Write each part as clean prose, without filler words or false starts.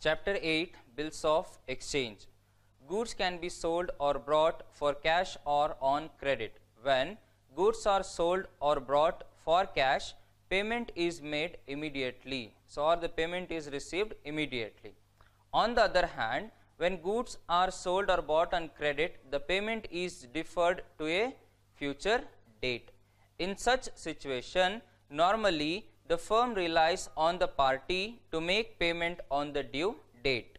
Chapter 8, Bills of Exchange. Goods can be sold or brought for cash or on credit. When goods are sold or brought for cash, payment is made immediately. So, or the payment is received immediately. On the other hand, when goods are sold or bought on credit, the payment is deferred to a future date. In such situation, normally the firm relies on the party to make payment on the due date.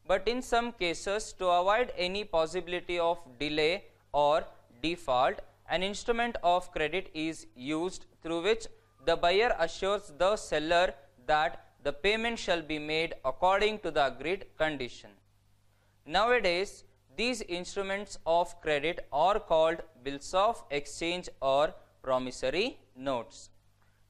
But in some cases, to avoid any possibility of delay or default, an instrument of credit is used through which the buyer assures the seller that the payment shall be made according to the agreed condition. Nowadays, these instruments of credit are called bills of exchange or promissory notes.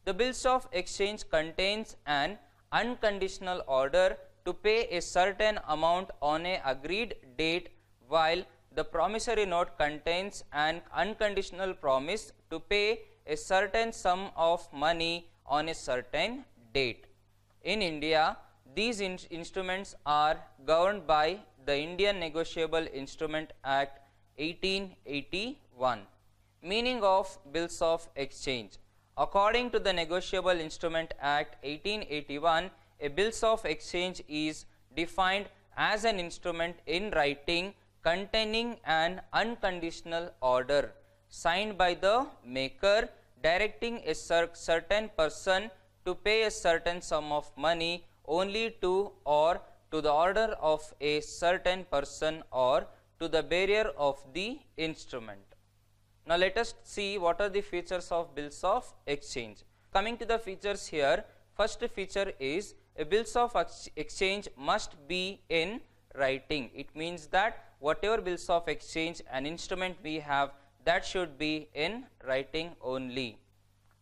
The bills of exchange contains an unconditional order to pay a certain amount on a agreed date, while the promissory note contains an unconditional promise to pay a certain sum of money on a certain date. In India, these instruments are governed by the Indian Negotiable Instrument Act 1881. Meaning of bills of exchange. According to the Negotiable Instrument Act 1881, a bills of exchange is defined as an instrument in writing containing an unconditional order signed by the maker directing a certain person to pay a certain sum of money only to or to the order of a certain person or to the bearer of the instrument. Now let us see what are the features of bills of exchange. Coming to the features here, first feature is a bills of exchange must be in writing. It means that whatever bills of exchange an instrument we have, that should be in writing only.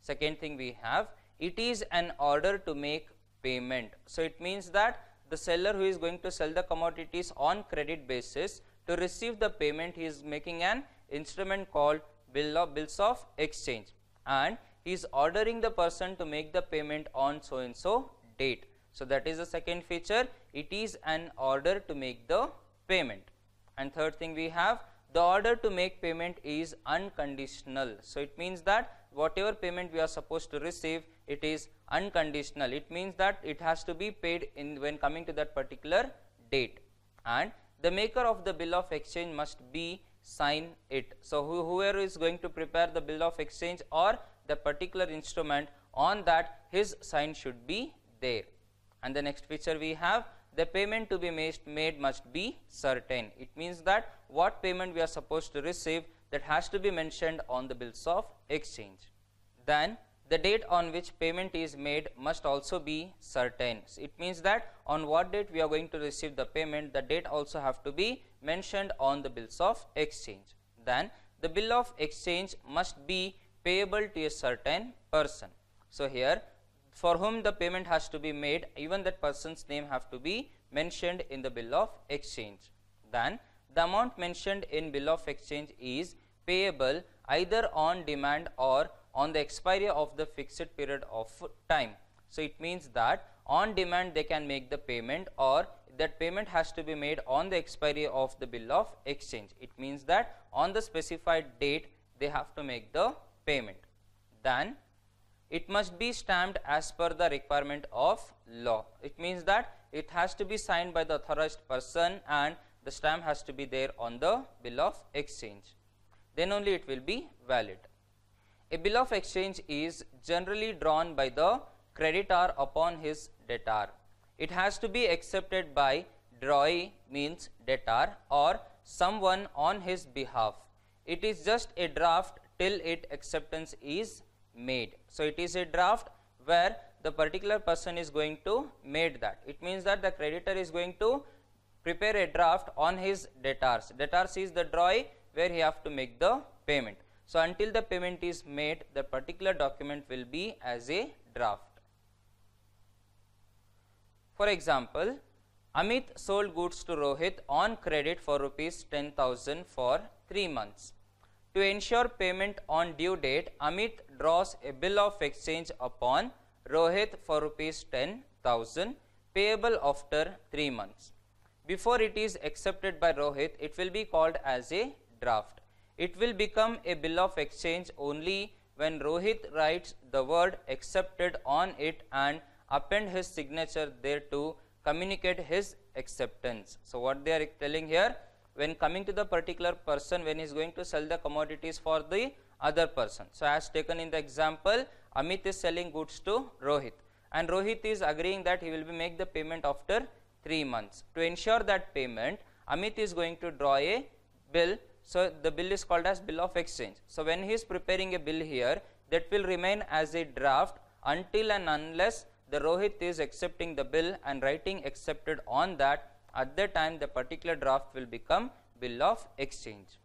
Second thing we have, it is an order to make payment. So it means that the seller who is going to sell the commodities on credit basis, to receive the payment he is making an instrument called bills of exchange, and he is ordering the person to make the payment on so and so date. So that is the second feature, it is an order to make the payment. And third thing we have, the order to make payment is unconditional. So it means that whatever payment we are supposed to receive, it is unconditional. It means that it has to be paid in when coming to that particular date, and the maker of the bill of exchange must be sign it. So whoever is going to prepare the bill of exchange or the particular instrument, on that his sign should be there. And the next feature we have, the payment to be made must be certain. It means that what payment we are supposed to receive, that has to be mentioned on the bills of exchange. Then the date on which payment is made must also be certain. So it means that on what date we are going to receive the payment, the date also have to be mentioned on the bills of exchange. Then the bill of exchange must be payable to a certain person. So here, for whom the payment has to be made, even that person's name have to be mentioned in the bill of exchange. Then the amount mentioned in bill of exchange is payable either on demand or on the expiry of the fixed period of time. So it means that on demand they can make the payment, or that payment has to be made on the expiry of the bill of exchange. It means that on the specified date they have to make the payment. Then it must be stamped as per the requirement of law. It means that it has to be signed by the authorized person and the stamp has to be there on the bill of exchange. Then only it will be valid. A bill of exchange is generally drawn by the creditor upon his debtor. It has to be accepted by drawee, means debtor, or someone on his behalf. It is just a draft till its acceptance is made. So it is a draft where the particular person is going to make that. It means that the creditor is going to prepare a draft on his debtors. Debtors is the drawee where he have to make the payment. So until the payment is made, the particular document will be as a draft. For example, Amit sold goods to Rohit on credit for rupees 10,000 for 3 months. To ensure payment on due date, Amit draws a bill of exchange upon Rohit for rupees 10,000, payable after 3 months. Before it is accepted by Rohit, it will be called as a draft. It will become a bill of exchange only when Rohit writes the word accepted on it and append his signature there to communicate his acceptance. So what they are telling here, when coming to the particular person, when he is going to sell the commodities for the other person. So as taken in the example, Amit is selling goods to Rohit, and Rohit is agreeing that he will make the payment after 3 months. To ensure that payment, Amit is going to draw a bill. So the bill is called as bill of exchange. So when he is preparing a bill here, that will remain as a draft until and unless the Rohit is accepting the bill and writing accepted on that. At that time, the particular draft will become bill of exchange.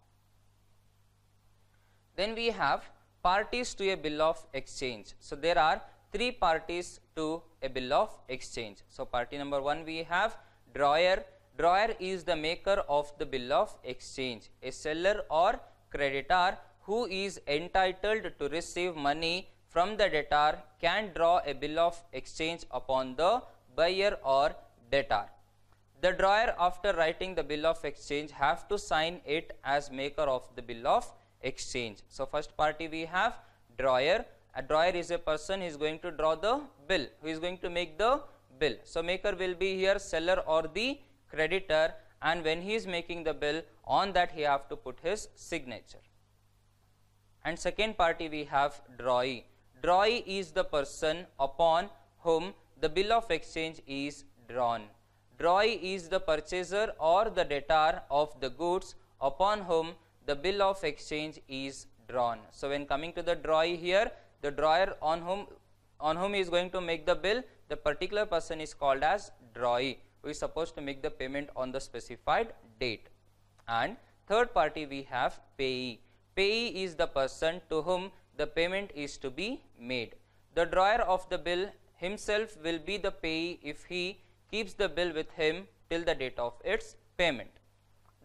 Then we have parties to a bill of exchange. So there are 3 parties to a bill of exchange. So party number 1, we have drawer. Drawer is the maker of the bill of exchange. A seller or creditor who is entitled to receive money from the debtor can draw a bill of exchange upon the buyer or debtor. The drawer, after writing the bill of exchange, have to sign it as maker of the bill of exchange. So first party we have drawer. A drawer is a person who is going to draw the bill, who is going to make the bill. So maker will be here seller or the creditor, and when he is making the bill, on that he have to put his signature. And second party we have drawee. Drawee is the person upon whom the bill of exchange is drawn. Drawee is the purchaser or the debtor of the goods upon whom the bill of exchange is drawn. So when coming to the drawee here, the drawer on whom he is going to make the bill, the particular person is called as drawee, who is supposed to make the payment on the specified date. And third party we have payee. Payee is the person to whom the payment is to be made. The drawer of the bill himself will be the payee if he keeps the bill with him till the date of its payment.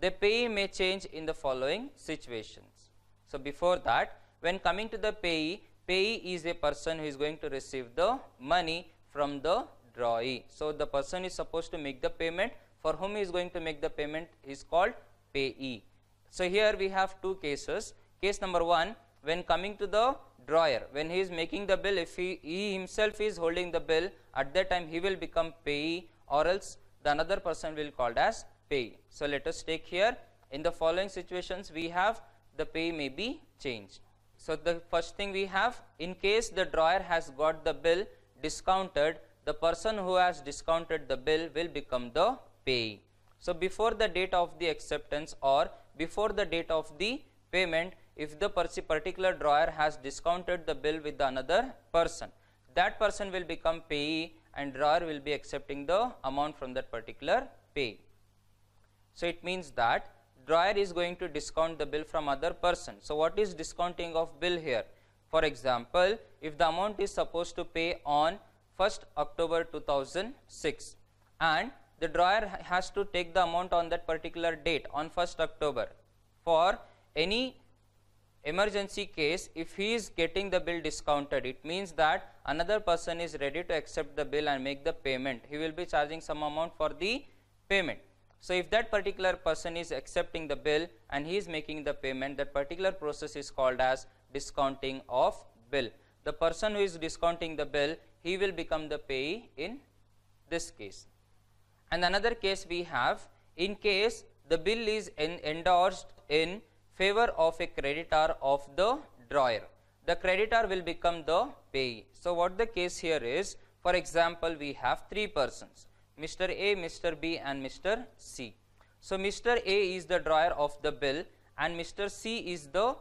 The payee may change in the following situations. So before that, when coming to the payee, payee is a person who is going to receive the money from the drawee. So the person is supposed to make the payment. For whom he is going to make the payment is called payee. So here we have 2 cases. Case number 1, when coming to the drawer, when he is making the bill, if he himself is holding the bill, at that time he will become payee, or else the another person will called as payee. So let us take here, in the following situations we have the payee may be changed. So the first thing we have, in case the drawer has got the bill discounted, the person who has discounted the bill will become the payee. So before the date of the acceptance or before the date of the payment, if the particular drawer has discounted the bill with another person, that person will become payee and drawer will be accepting the amount from that particular payee. So it means that drawer is going to discount the bill from other person. So what is discounting of bill here? For example, if the amount is supposed to pay on 1st October 2006 and the drawer has to take the amount on that particular date on 1st October. For any emergency case, if he is getting the bill discounted, it means that another person is ready to accept the bill and make the payment. He will be charging some amount for the payment. So if that particular person is accepting the bill and he is making the payment, that particular process is called as discounting of bill. The person who is discounting the bill, he will become the payee in this case. And another case we have, in case the bill is endorsed in favor of a creditor of the drawer, the creditor will become the payee. So what the case here is, for example, we have 3 persons, Mr. A, Mr. B and Mr. C. So Mr. A is the drawer of the bill and Mr. C is the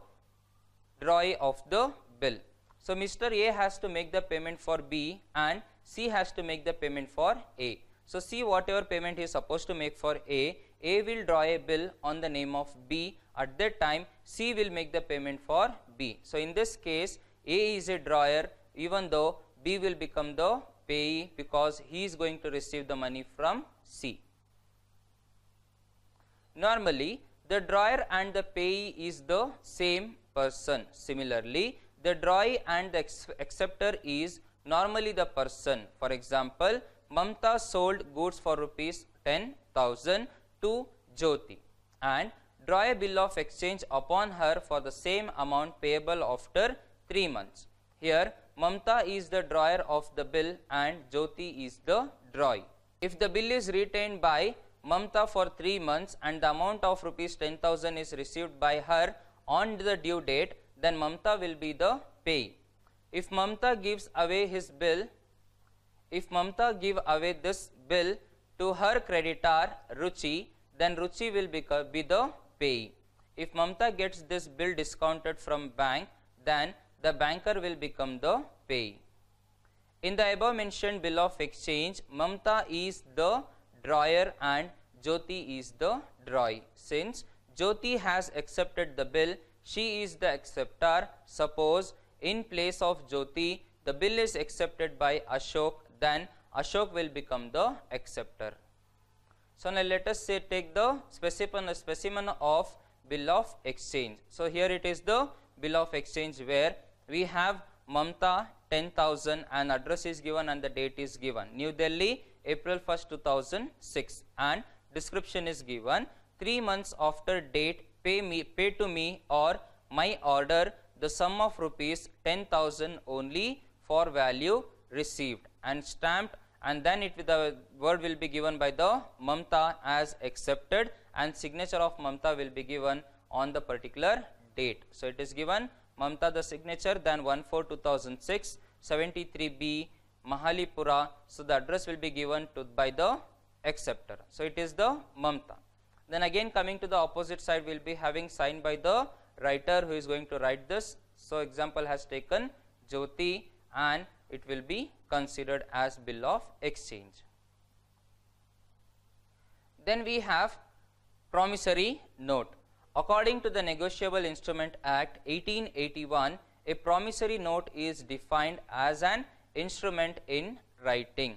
drawee of the bill. So Mr. A has to make the payment for B and C has to make the payment for A. So C, whatever payment he is supposed to make for A will draw a bill on the name of B. At that time, C will make the payment for B. So in this case, A is a drawer, even though B will become the payee because he is going to receive the money from C. Normally, the drawer and the payee is the same person. Similarly, the drawee and the acceptor is normally the person. For example, Mamta sold goods for rupees 10,000 to Jyoti and draw a bill of exchange upon her for the same amount payable after 3 months. Here Mamta is the drawer of the bill and Jyoti is the drawee. If the bill is retained by Mamta for 3 months and the amount of rupees 10,000 is received by her on the due date, then Mamta will be the payee. If Mamta gives away his bill, if Mamta give away this bill to her creditor Ruchi, then Ruchi will be the payee. If Mamta gets this bill discounted from bank, then the banker will become the payee. In the above mentioned bill of exchange, Mamta is the drawer and Jyoti is the drawee. Since Jyoti has accepted the bill, she is the acceptor. Suppose in place of Jyoti, the bill is accepted by Ashok, then Ashok will become the acceptor. So now let us say take the specimen of bill of exchange. So here it is the bill of exchange where we have Mamta 10,000 and address is given and the date is given. New Delhi, April 1st, 2006 and description is given. 3 months after date, pay to me or my order the sum of rupees 10,000 only for value received and stamped, and then the word will be given by the Mamta as accepted and signature of Mamta will be given on the particular date. So it is given Mamta the signature, then 1/4/2006, 73B Mahalipura. So the address will be given by the acceptor. So it is the Mamta. Then again coming to the opposite side, we will be having signed by the writer who is going to write this. So example has taken Jyoti and it will be considered as bill of exchange. Then we have promissory note. According to the Negotiable Instrument Act 1881, a promissory note is defined as an instrument in writing,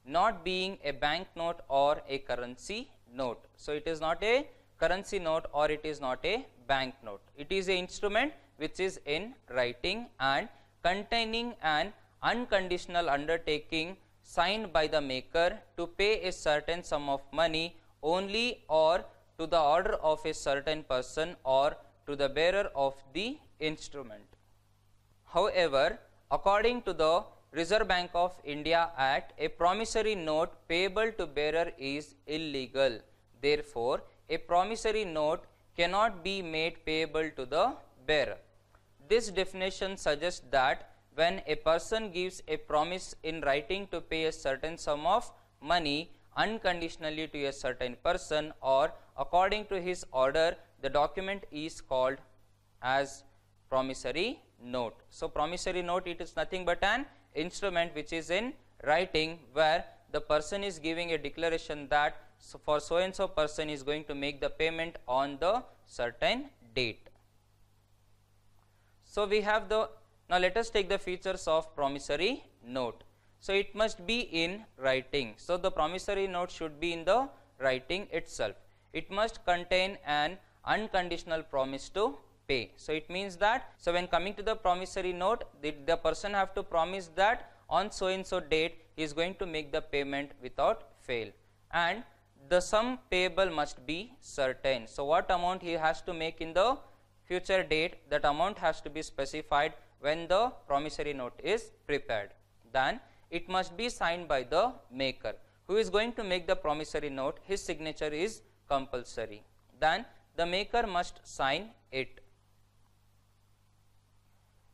not being a bank note or a currency note. So it is not a currency note or it is not a bank note. It is an instrument which is in writing and containing an unconditional undertaking signed by the maker to pay a certain sum of money only or to the order of a certain person or to the bearer of the instrument. However, according to the Reserve Bank of India Act, a promissory note payable to bearer is illegal. Therefore, a promissory note cannot be made payable to the bearer. This definition suggests that when a person gives a promise in writing to pay a certain sum of money unconditionally to a certain person or according to his order, the document is called as promissory note. So promissory note, it is nothing but an instrument which is in writing where the person is giving a declaration that for so and so person is going to make the payment on the certain date. So we have the, now let us take the features of promissory note. So it must be in writing. So the promissory note should be in the writing itself. It must contain an unconditional promise to pay. So it means that, so when coming to the promissory note, the person have to promise that on so and so date he is going to make the payment without fail, and the sum payable must be certain. So what amount he has to make in the future date, that amount has to be specified when the promissory note is prepared. Then it must be signed by the maker. Who is going to make the promissory note, his signature is compulsory. Then the maker must sign it.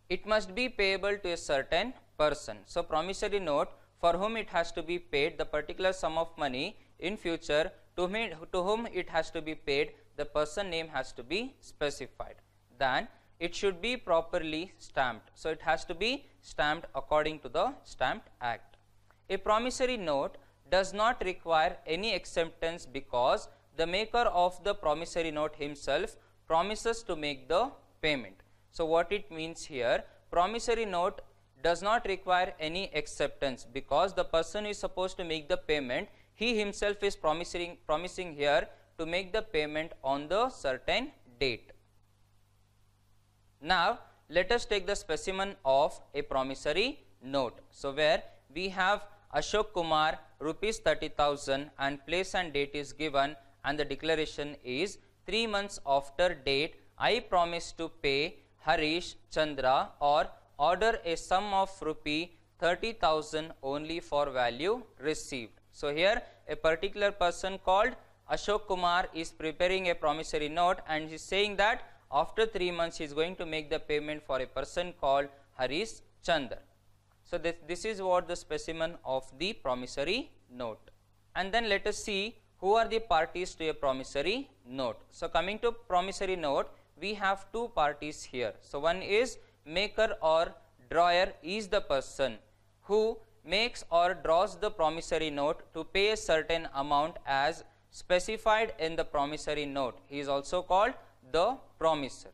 It must be payable to a certain person. So promissory note, for whom it has to be paid, the particular sum of money in future, to whom it has to be paid, the person name has to be specified. Then it should be properly stamped. So it has to be stamped according to the Stamped Act. A promissory note does not require any acceptance because the maker of the promissory note himself promises to make the payment. So what it means here, promissory note does not require any acceptance because the person is supposed to make the payment, he himself is promising here to make the payment on the certain date. Now let us take the specimen of a promissory note. So where we have Ashok Kumar rupees 30,000 and place and date is given, and the declaration is 3 months after date I promise to pay Harish Chandra or order a sum of rupee 30,000 only for value received. So here a particular person called Ashok Kumar is preparing a promissory note and he is saying that after 3 months he is going to make the payment for a person called Harish Chandra. So this is what the specimen of the promissory note. And then let us see who are the parties to a promissory note. So coming to promissory note, we have two parties here. So one is maker or drawer is the person who makes or draws the promissory note to pay a certain amount as specified in the promissory note. He is also called the promisor.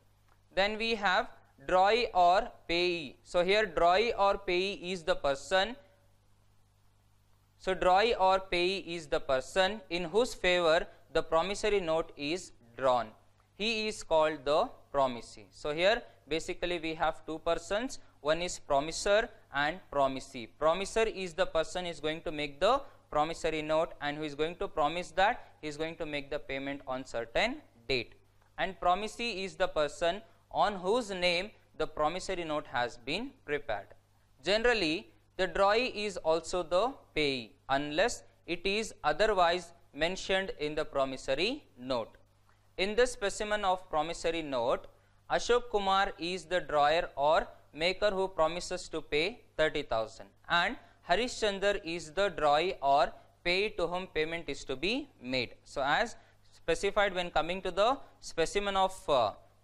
Then we have drawee or payee. So here drawee or payee is the person. So drawee or payee is the person in whose favor the promissory note is drawn. He is called the promisee. So here basically we have two persons. One is promisor and promisee. Promisor is the person who is going to make the promissory note and who is going to promise that he is going to make the payment on certain date. And promisee is the person on whose name the promissory note has been prepared. Generally, the drawee is also the payee unless it is otherwise mentioned in the promissory note. In the specimen of promissory note, Ashok Kumar is the drawer or maker who promises to pay 30,000 and Harish Chandra is the drawee or payee to whom payment is to be made. So as specified when coming to the specimen of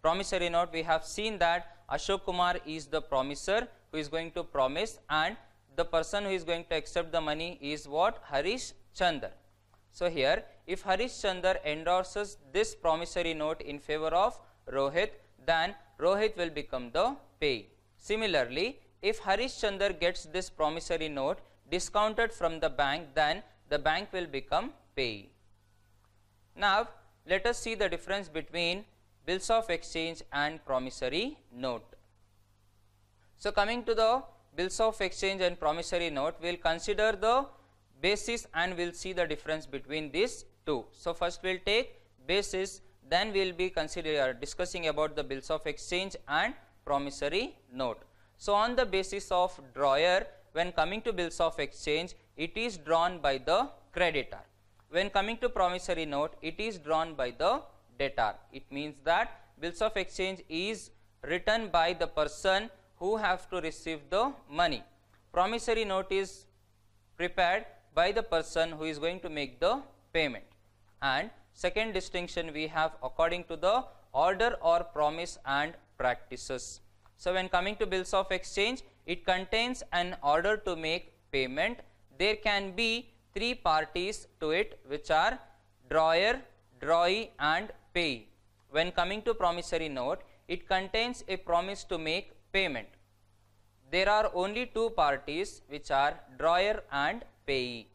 promissory note, we have seen that Ashok Kumar is the promisor who is going to promise and the person who is going to accept the money is what? Harish Chandra. So here if Harish Chandra endorses this promissory note in favor of Rohit, then Rohit will become the payee. Similarly, if Harish Chandra gets this promissory note discounted from the bank, then the bank will become payee. Now let us see the difference between bills of exchange and promissory note. So coming to the bills of exchange and promissory note, we will consider the basis and we will see the difference between these two. So first we will take basis, then we will be discussing about the bills of exchange and promissory note. So on the basis of drawer, when coming to bills of exchange, it is drawn by the creditor. When coming to promissory note, it is drawn by the debtor. It means that bills of exchange is written by the person who have to receive the money. Promissory note is prepared by the person who is going to make the payment. And second distinction we have according to the order or promise and practices. So when coming to bills of exchange, it contains an order to make payment. There can be three parties to it, which are drawer, drawee and payee. When coming to promissory note, it contains a promise to make payment. There are only two parties, which are drawer and payee.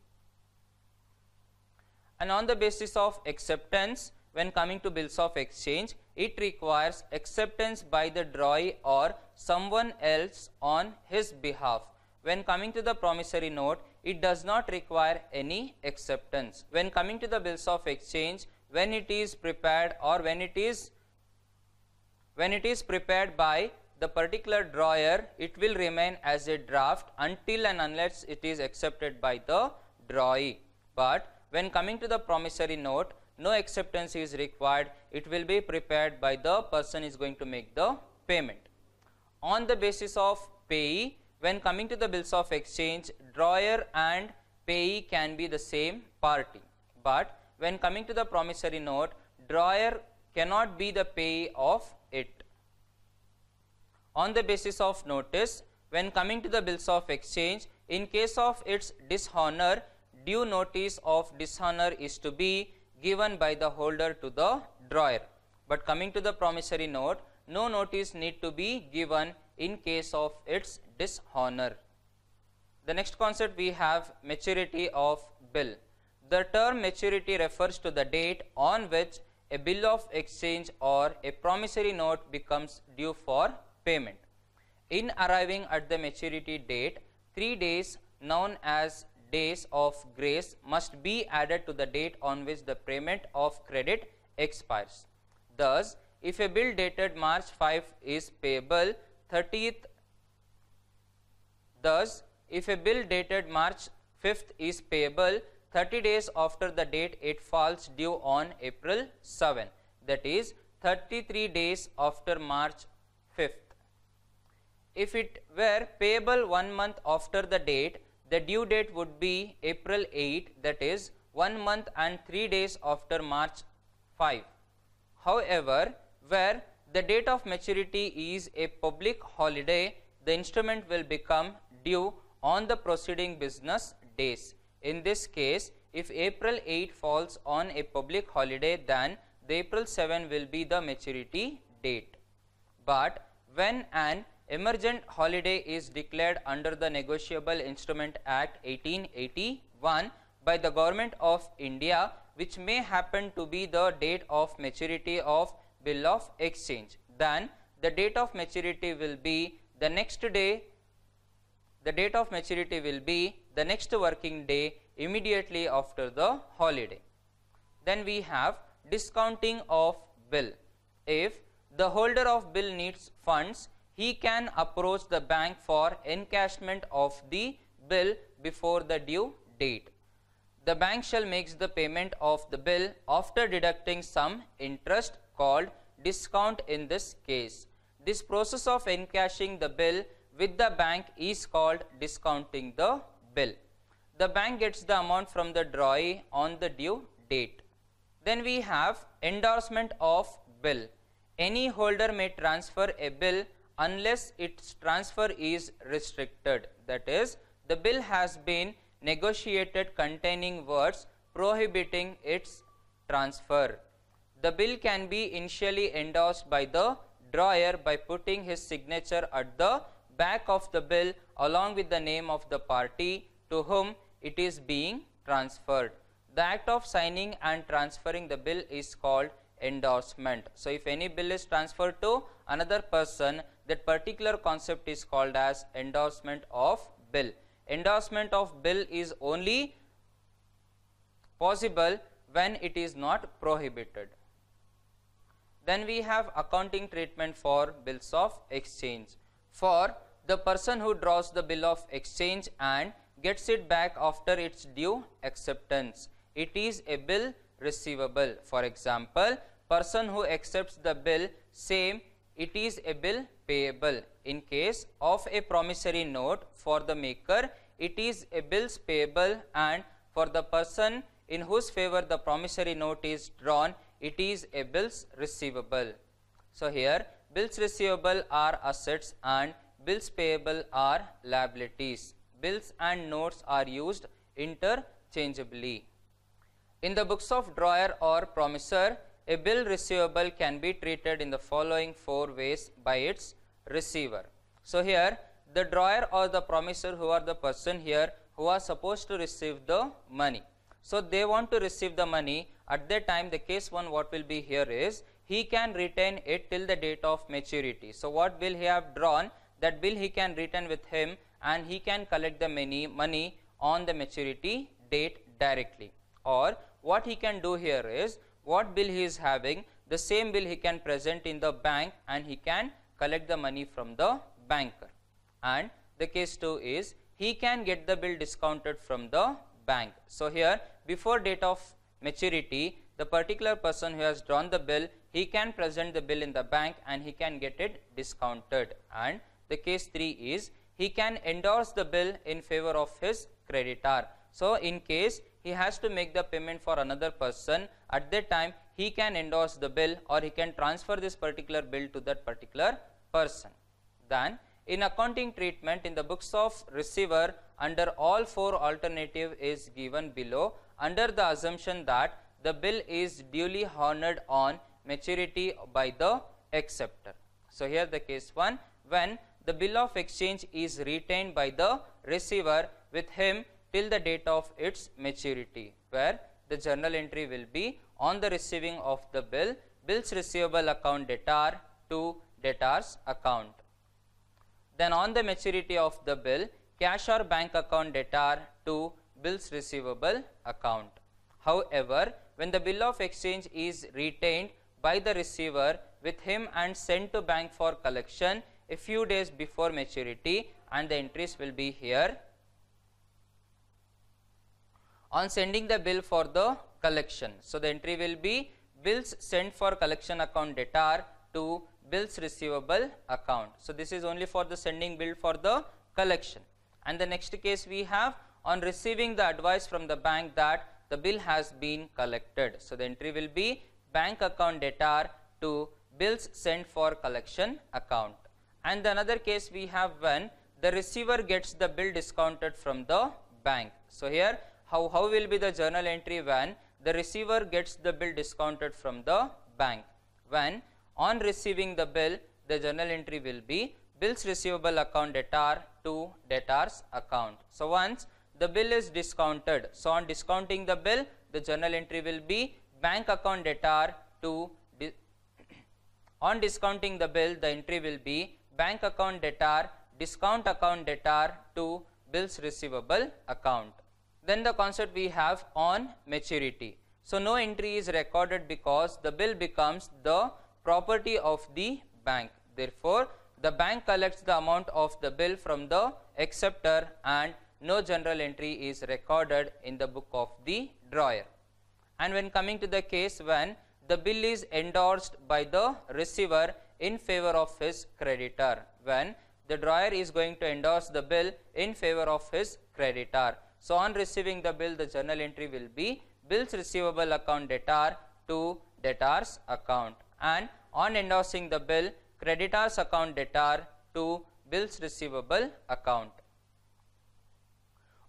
And on the basis of acceptance, when coming to bills of exchange, it requires acceptance by the drawee or someone else on his behalf. When coming to the promissory note, it does not require any acceptance. When coming to the bills of exchange, when it is prepared or when it is prepared by the particular drawer, it will remain as a draft until and unless it is accepted by the drawee. But when coming to the promissory note, no acceptance is required. It will be prepared by the person who is going to make the payment. On the basis of payee, when coming to the bills of exchange, drawer and payee can be the same party. But when coming to the promissory note, drawer cannot be the payee of it. On the basis of notice, when coming to the bills of exchange, in case of its dishonor, due notice of dishonor is to be given by the holder to the drawer. But coming to the promissory note, no notice need to be given in case of its dishonor. The next concept we have maturity of bill. The term maturity refers to the date on which a bill of exchange or a promissory note becomes due for payment. In arriving at the maturity date, 3 days known as days of grace must be added to the date on which the payment of credit expires. Thus, if a bill dated March 5 is payable 30th, thus if a bill dated March 5th is payable 30 days after the date, it falls due on April 7, that is 33 days after March 5th. If it were payable 1 month after the date, the due date would be April 8, that is 1 month and 3 days after March 5. However, where the date of maturity is a public holiday, the instrument will become due on the preceding business days. In this case, if April 8 falls on a public holiday, then the April 7 will be the maturity date. But when an emergent holiday is declared under the Negotiable Instrument Act 1881 by the Government of India, which may happen to be the date of maturity of bill of exchange, then the date of maturity will be the next day. The date of maturity will be the next working day immediately after the holiday. Then we have discounting of bill. If the holder of bill needs funds, he can approach the bank for encashment of the bill before the due date. The bank shall make the payment of the bill after deducting some interest called discount in this case. This process of encashing the bill with the bank is called discounting the bill. The bank gets the amount from the drawee on the due date. Then we have endorsement of bill. Any holder may transfer a bill unless its transfer is restricted, that is, the bill has been negotiated containing words prohibiting its transfer. The bill can be initially endorsed by the drawer by putting his signature at the back of the bill along with the name of the party to whom it is being transferred. The act of signing and transferring the bill is called endorsement. So, if any bill is transferred to another person, that particular concept is called as endorsement of bill. Endorsement of bill is only possible when it is not prohibited. Then we have accounting treatment for bills of exchange. For the person who draws the bill of exchange and gets it back after its due acceptance, it is a bill receivable. For example, person who accepts the bill, same, it is a bill payable. In case of a promissory note, for the maker, it is a bills payable, and for the person in whose favor the promissory note is drawn, it is a bills receivable. So, here bills receivable are assets and bills payable are liabilities. Bills and notes are used interchangeably. In the books of drawer or promisor, a bill receivable can be treated in the following 4 ways by its receiver. So, here the drawer or the promisor, who are the person here who are supposed to receive the money. So, they want to receive the money. At that time, the case 1 what will be here is, he can retain it till the date of maturity. So, what bill he have drawn, that bill he can retain with him and he can collect the money on the maturity date directly. Or what he can do here is, what bill he is having, the same bill he can present in the bank and he can collect the money from the banker. And the case 2 is, he can get the bill discounted from the bank. So, here before date of maturity, the particular person who has drawn the bill, he can present the bill in the bank and he can get it discounted. And the case 3 is, he can endorse the bill in favor of his creditor. So, in case he has to make the payment for another person, at that time he can endorse the bill or he can transfer this particular bill to that particular person. Then, in accounting treatment, in the books of receiver, under all 4 alternative is given below, under the assumption that the bill is duly honored on maturity by the acceptor. So, here the case 1, when the bill of exchange is retained by the receiver with him till the date of its maturity, where the journal entry will be, on the receiving of the bill, bills receivable account debtor to debtors account. Then on the maturity of the bill, cash or bank account debtor to bills receivable account. However, when the bill of exchange is retained by the receiver with him and sent to bank for collection a few days before maturity, and the entries will be here. On sending the bill for the collection, so the entry will be bills sent for collection account debtor to bills receivable account. So this is only for the sending bill for the collection. And the next case we have on receiving the advice from the bank that the bill has been collected. So the entry will be bank account debtor to bills sent for collection account. And the another case we have when the receiver gets the bill discounted from the bank. So here how will be the journal entry when the receiver gets the bill discounted from the bank? When on receiving the bill, the journal entry will be bills receivable account debtor to debtors account. So once the bill is discounted, so on discounting the bill, the journal entry will be bank account debtor to on discounting the bill, the entry will be bank account debtor discount account debtor to bills receivable account. Then the concept we have on maturity. So no entry is recorded because the bill becomes the property of the bank. Therefore, the bank collects the amount of the bill from the acceptor and no general entry is recorded in the book of the drawer. And when coming to the case when the bill is endorsed by the receiver in favor of his creditor, when the drawer is going to endorse the bill in favor of his creditor. So on receiving the bill, the journal entry will be bills receivable account debtor to debtors account, and on endorsing the bill, creditors account debtor to bills receivable account.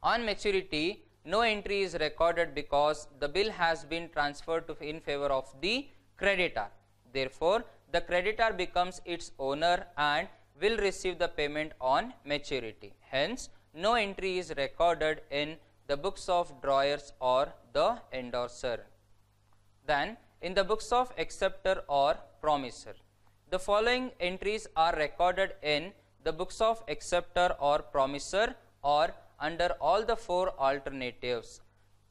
On maturity, no entry is recorded because the bill has been transferred to in favor of the creditor. Therefore, the creditor becomes its owner and will receive the payment on maturity. Hence, no entry is recorded in the books of drawers or the endorser. Then, in the books of acceptor or promisor, the following entries are recorded in the books of acceptor or promisor or under all the four alternatives.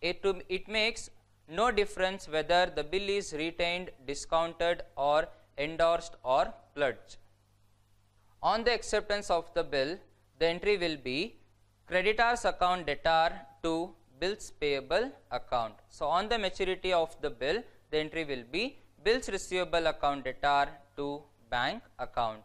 It makes no difference whether the bill is retained, discounted or endorsed or pledged. On the acceptance of the bill, the entry will be creditors account debtor to bills payable account. So on the maturity of the bill, the entry will be bills receivable account debtor to bank account.